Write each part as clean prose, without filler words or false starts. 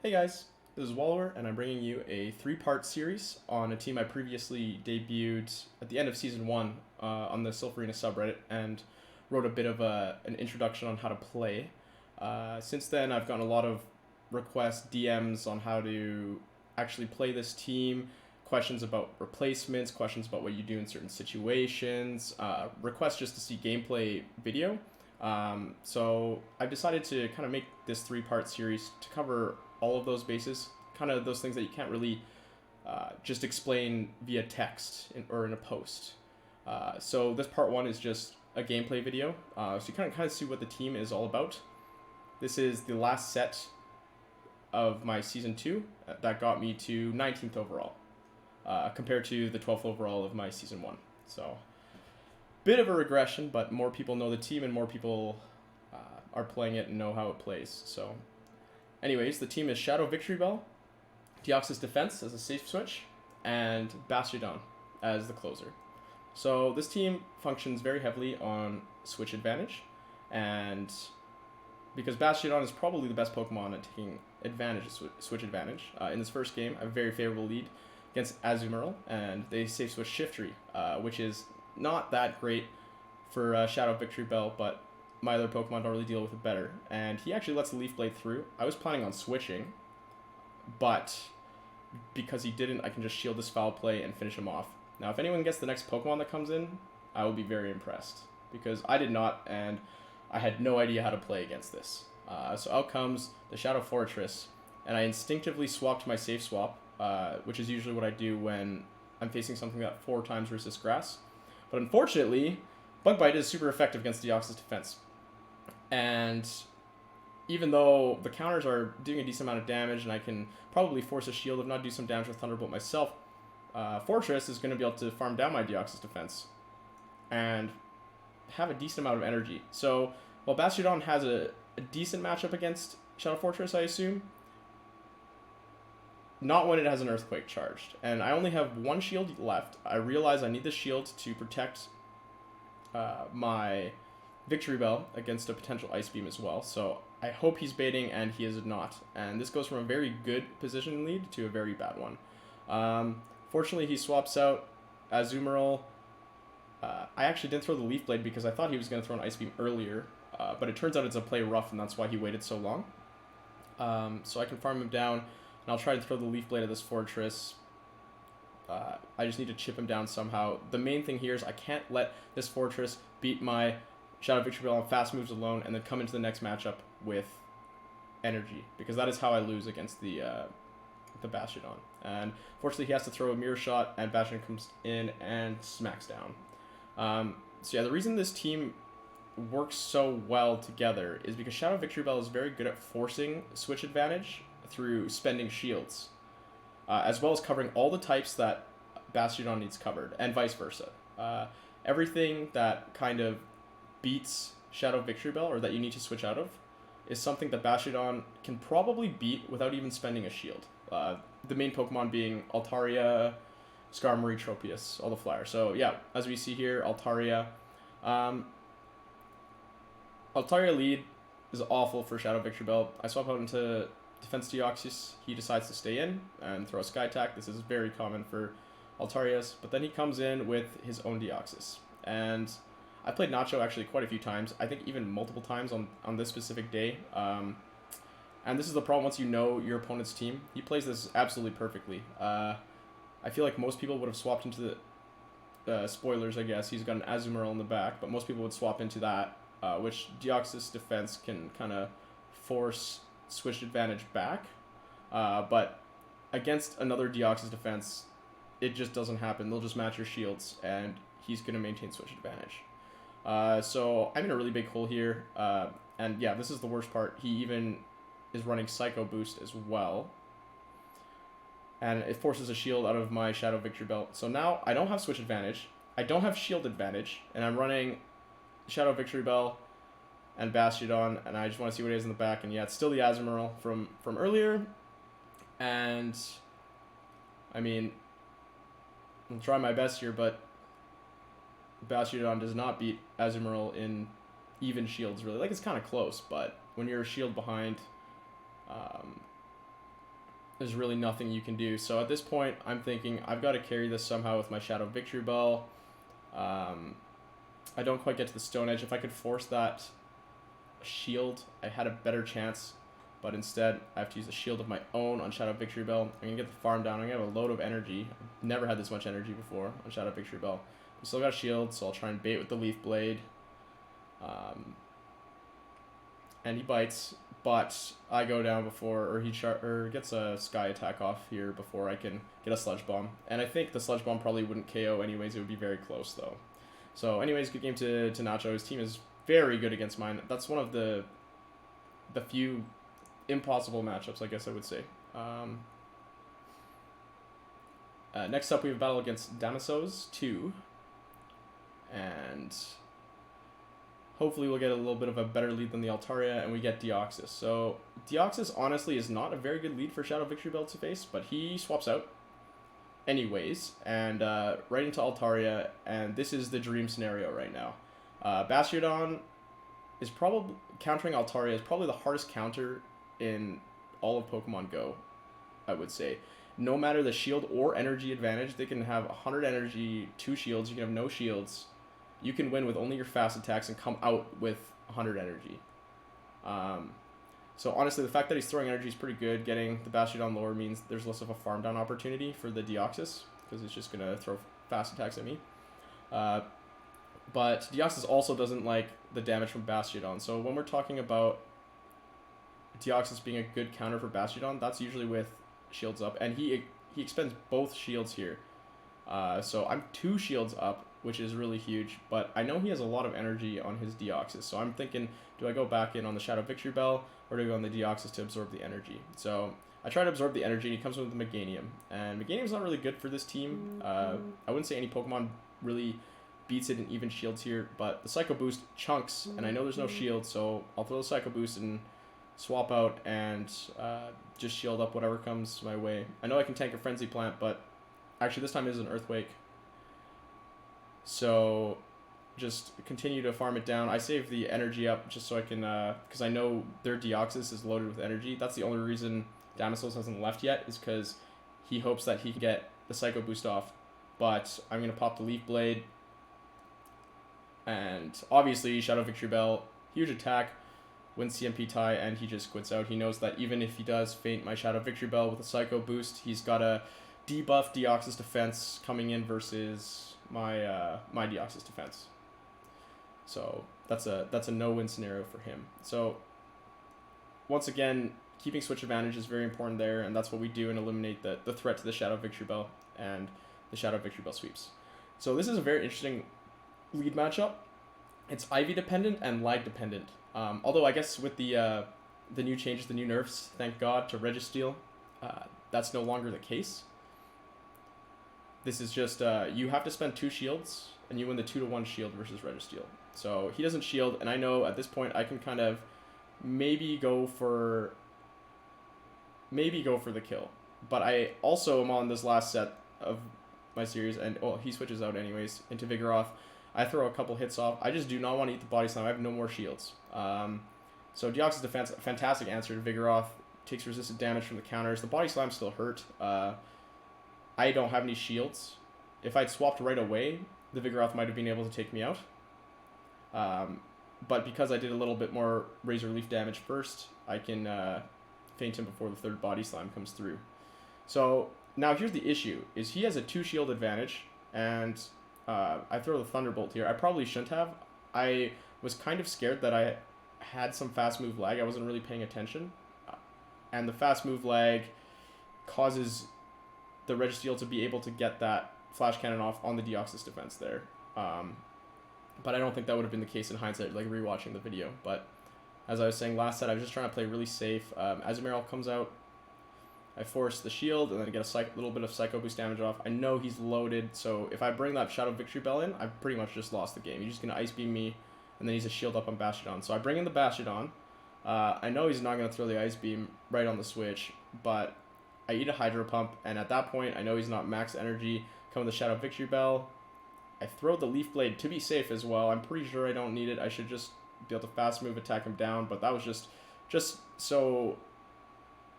Hey guys, this is Wallower, and I'm bringing you a three-part series on a team I previously debuted at the end of Season 1 on the Silpharina subreddit, and wrote a bit of an introduction on how to play. Since then, I've gotten a lot of requests, DMs on how to actually play this team, questions about replacements, questions about what you do in certain situations, requests just to see gameplay video. So I've decided to kind of make this three-part series to cover all of those bases, kind of those things that you can't really just explain via text or in a post. So this part one is just a gameplay video, so you kind of see what the team is all about. This is the last set of my Season 2 that got me to 19th overall, compared to the 12th overall of my Season 1. So bit of a regression, but more people know the team and more people are playing it and know how it plays. So anyways, the team is S2 Deoxys Defense as a safe switch, and Bastiodon as the closer. So this team functions very heavily on switch advantage, and because Bastiodon is probably the best Pokemon at taking advantage of switch advantage, in this first game I have a very favorable lead against Azumarill, and they safe switch Shiftry, which is not that great for S-Victreebel, but my other Pokemon don't really deal with it better. And he actually lets the Leaf Blade through. I was planning on switching, but because he didn't, I can just shield this foul play and finish him off. Now, if anyone gets the next Pokemon that comes in, I will be very impressed, because I did not, and I had no idea how to play against this. So out comes the Shadow Fortress, and I instinctively swapped my safe swap, which is usually what I do when I'm facing something that 4 times resists grass. But unfortunately, Bug Bite is super effective against Deoxys defense. And even though the counters are doing a decent amount of damage, and I can probably force a shield if not do some damage with Thunderbolt myself, Fortress is going to be able to farm down my Deoxys defense and have a decent amount of energy. So while Bastiodon has a decent matchup against Shadow Fortress, I assume, not when it has an Earthquake charged. And I only have 1 shield left. I realize I need the shield to protect my Victreebel against a potential Ice Beam as well. So I hope he's baiting, and he is not. And this goes from a very good position lead to a very bad one. Fortunately, he swaps out Azumarill. I actually didn't throw the Leaf Blade because I thought he was going to throw an Ice Beam earlier. But it turns out it's a play rough, and that's why he waited so long. So I can farm him down, and I'll try to throw the Leaf Blade at this Fortress. I just need to chip him down somehow. The main thing here is I can't let this Fortress beat my S-Victreebel on fast moves alone and then come into the next matchup with energy, because that is how I lose against the Bastiodon. And fortunately, he has to throw a Mirror Shot, and Bastiodon comes in and smacks down. So yeah, the reason this team works so well together is because S-Victreebel is very good at forcing switch advantage through spending shields, as well as covering all the types that Bastiodon needs covered, and vice versa. Everything that kind of beats S-Victreebel, or that you need to switch out of, is something that Bastiodon can probably beat without even spending a shield. The main Pokemon being Altaria, Skarmory, Tropius, all the flyers. So yeah, as we see here, Altaria. Altaria lead is awful for S-Victreebel. I swap out into Defense Deoxys. He decides to stay in and throw a Sky Attack. This is very common for Altarias, but then he comes in with his own Deoxys. And I played Nacho actually quite a few times. I think even multiple times on this specific day. And this is the problem once you know your opponent's team. He plays this absolutely perfectly. I feel like most people would have swapped into the spoilers, I guess. He's got an Azumarill in the back, but most people would swap into that, which Deoxys defense can kind of force switched advantage back. But against another Deoxys defense, it just doesn't happen. They'll just match your shields, and he's going to maintain switch advantage. So I'm in a really big hole here. And yeah, this is the worst part. He even is running Psycho Boost as well, and it forces a shield out of my S-Victreebel. So now I don't have switch advantage, I don't have shield advantage, and I'm running S-Victreebel and Bastiodon, and I just want to see what it is in the back. And yeah, it's still the Azumarill from earlier. And I mean, I'll try my best here, but Bastiodon does not beat Azumarill in even shields, really. Like, it's kind of close, but when you're a shield behind, there's really nothing you can do. So at this point, I'm thinking I've got to carry this somehow with my S2 I don't quite get to the Stone Edge. If I could force that shield, I had a better chance. But instead, I have to use a shield of my own on S-Victreebel. I'm going to get the farm down. I'm going to have a load of energy. I've never had this much energy before on S-Victreebel. We still got a shield, so I'll try and bait with the Leaf Blade. And he bites, but I go down before, or he gets a Sky Attack off here before I can get a Sludge Bomb. And I think the Sludge Bomb probably wouldn't KO anyways. It would be very close, though. So anyways, good game to Nacho. His team is very good against mine. That's one of the few impossible matchups, I guess I would say. Next up, we have a battle against Deoxys-D, and hopefully we'll get a little bit of a better lead than the Altaria, and we get Deoxys. So Deoxys, honestly, is not a very good lead for S-Victreebel to face, but he swaps out anyways, and right into Altaria, and this is the dream scenario right now. Bastiodon is probably, countering Altaria is probably the hardest counter in all of Pokemon Go, I would say. No matter the shield or energy advantage, they can have 100 energy, 2 shields, you can have no shields. You can win with only your fast attacks and come out with 100 energy. So honestly, the fact that he's throwing energy is pretty good. Getting the Bastiodon lower means there's less of a farm down opportunity for the Deoxys, because it's just going to throw fast attacks at me. But Deoxys also doesn't like the damage from Bastiodon. So when we're talking about Deoxys being a good counter for Bastiodon, that's usually with shields up, and he expends both shields here. So I'm 2 shields up, which is really huge, but I know he has a lot of energy on his Deoxys, so I'm thinking, do I go back in on the S-Victreebel, or do I go on the Deoxys to absorb the energy? So I try to absorb the energy, and he comes with the Meganium, and Meganium's not really good for this team. I wouldn't say any Pokemon really beats it in even shields here, but the Psycho Boost chunks, and I know there's no shield, so I'll throw the Psycho Boost and swap out and just shield up whatever comes my way. I know I can tank a Frenzy Plant, but actually this time it is an Earthquake. So just continue to farm it down. I save the energy up just so I can, because I know their Deoxys is loaded with energy. That's the only reason Damasos hasn't left yet, is because he hopes that he can get the Psycho Boost off. But I'm going to pop the Leaf Blade. And obviously S-Victreebel, huge attack, wins CMP tie, and he just quits out. He knows that even if he does feint my S-Victreebel with a Psycho Boost, he's got a debuff Deoxys defense coming in versus my my Deoxys defense. So that's a no-win scenario for him. So once again, keeping switch advantage is very important there, and that's what we do and eliminate the threat to the S-Victreebel and the S-Victreebel sweeps. So this is a very interesting lead matchup. It's Ivy dependent and lag dependent. Although I guess with the new changes, the new nerfs, thank God, to Registeel, that's no longer the case. This is just, you have to spend 2 shields, and you win the 2-to-1 shield versus Registeel. So he doesn't shield, and I know at this point I can kind of maybe go for the kill. But I also am on this last set of my series, and he switches out anyways into Vigoroth. I throw a couple hits off. I just do not want to eat the Body Slam. I have no more shields. So Deoxys defense, a fantastic answer to Vigoroth. Takes resistant damage from the counters. The Body Slam still hurt. I don't have any shields. If I'd swapped right away, the Vigoroth might have been able to take me out. But because I did a little bit more Razor Leaf damage first, I can feint him before the 3rd Body Slam comes through. So now here's the issue, is he has a 2 shield advantage, and I throw the Thunderbolt here. I probably shouldn't have. I was kind of scared that I had some fast move lag. I wasn't really paying attention. And the fast move lag causes the Registeel to be able to get that Flash Cannon off on the Deoxys defense there. But I don't think that would have been the case in hindsight, like rewatching the video. But as I was saying last set, I was just trying to play really safe. Azumarill comes out. I force the shield, and then I get a little bit of Psycho Boost damage off. I know he's loaded, so if I bring that S-Victreebel in, I've pretty much just lost the game. He's just going to Ice Beam me, and then he's a shield up on Bastiodon. So I bring in the Bastiodon. I know he's not going to throw the Ice Beam right on the switch, but I eat a Hydro Pump, and at that point, I know he's not max energy. Come with the S-Victreebel. I throw the Leaf Blade to be safe as well. I'm pretty sure I don't need it. I should just be able to fast move, attack him down, but that was just so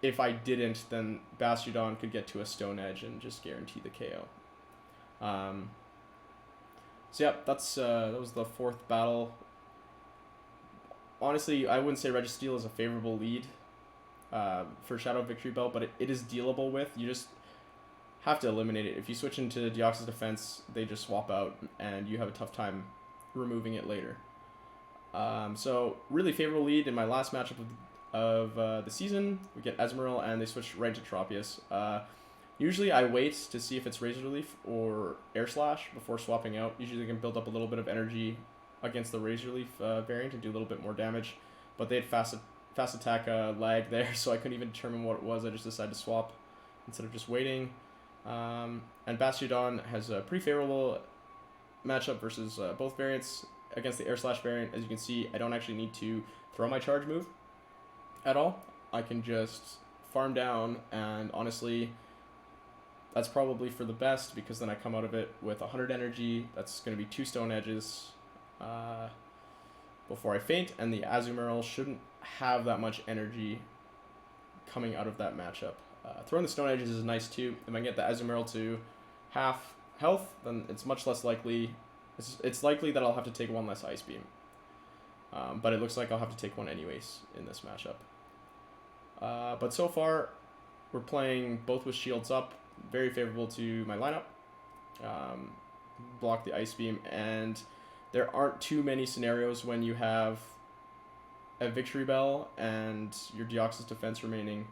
if I didn't, then Bastiodon could get to a Stone Edge and just guarantee the KO. So yeah, that was the fourth battle. Honestly, I wouldn't say Registeel is a favorable lead for Shadow Victreebel, but it is dealable with. You just have to eliminate it. If you switch into Deoxys defense, they just swap out, and you have a tough time removing it later. So really favorable lead in my last matchup of the season. We get Azumarill, and they switch right to Tropius. Usually I wait to see if it's Razor Leaf or Air Slash before swapping out. Usually they can build up a little bit of energy against the Razor Leaf variant and do a little bit more damage. But they had fast attack lag there, so I couldn't even determine what it was. I just decided to swap instead of just waiting. And Bastiodon has a pretty favorable matchup versus both variants. Against the Air Slash variant, as you can see, I don't actually need to throw my charge move at all. I can just farm down, and honestly, that's probably for the best, because then I come out of it with 100 energy. That's going to be 2 Stone Edges before I faint, and the Azumarill shouldn't have that much energy coming out of that matchup. Throwing the Stone Edges is nice too. If I get the Azumarill to half health, then it's much less likely. It's likely that I'll have to take one less Ice Beam. But it looks like I'll have to take one anyways in this matchup. But so far, we're playing both with shields up. Very favorable to my lineup. Block the Ice Beam, and there aren't too many scenarios when you have a Victreebel and your Deoxys defense remaining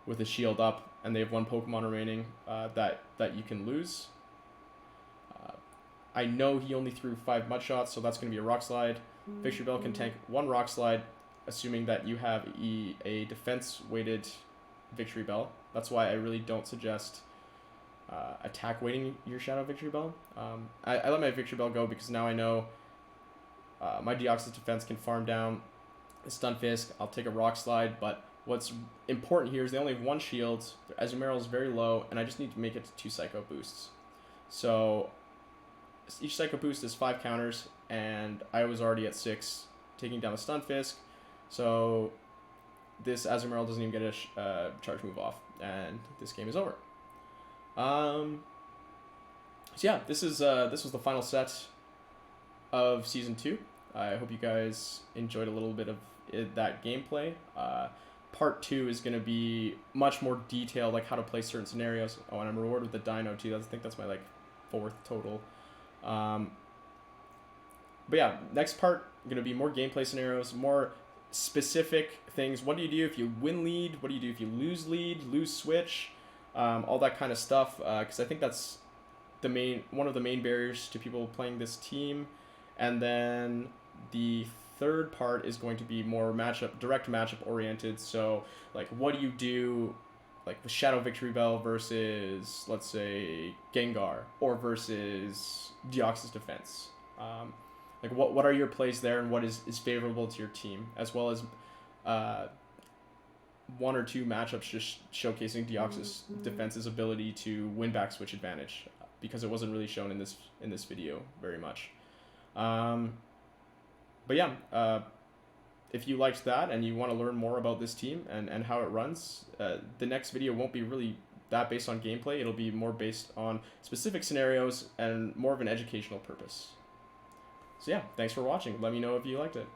with a shield up, and they have one Pokemon remaining that you can lose. I know he only threw 5 Mud Shots, so that's going to be a Rock Slide. Victreebel can tank 1 Rock Slide, assuming that you have a defense-weighted Victreebel. That's why I really don't suggest attack weighting your Shadow Victreebel. I let my Victreebel go because now I know my Deoxys defense can farm down a Stunfisk. I'll take a Rock Slide, but what's important here is they only have 1 shield. Their Azumarill is very low, and I just need to make it to 2 Psycho Boosts. So each Psycho Boost is 5 counters, and I was already at 6, taking down a Stunfisk. So this Azumarill doesn't even get a charge move off, and this game is over. So yeah, this was the final set of Season 2. I hope you guys enjoyed a little bit of that gameplay. Part 2 is going to be much more detailed, like how to play certain scenarios. Oh, and I'm rewarded with the Dino too. I think that's my 4th total. But yeah, next part going to be more gameplay scenarios, more specific things. What do you do if you win lead? What do you do if you lose lead, lose switch? All that kind of stuff, because I think that's one of the main barriers to people playing this team. And then the third part is going to be more direct matchup oriented. So what do you do with Shadow Victreebel versus, let's say, Gengar, or versus Deoxys defense? What are your plays there, and what is favorable to your team, as well as 1 or 2 matchups just showcasing Deoxys defense's ability to win back switch advantage, because it wasn't really shown in this video very much. But yeah, if you liked that and you want to learn more about this team and how it runs, the next video won't be really that based on gameplay. It'll be more based on specific scenarios and more of an educational purpose. So yeah, thanks for watching. Let me know if you liked it.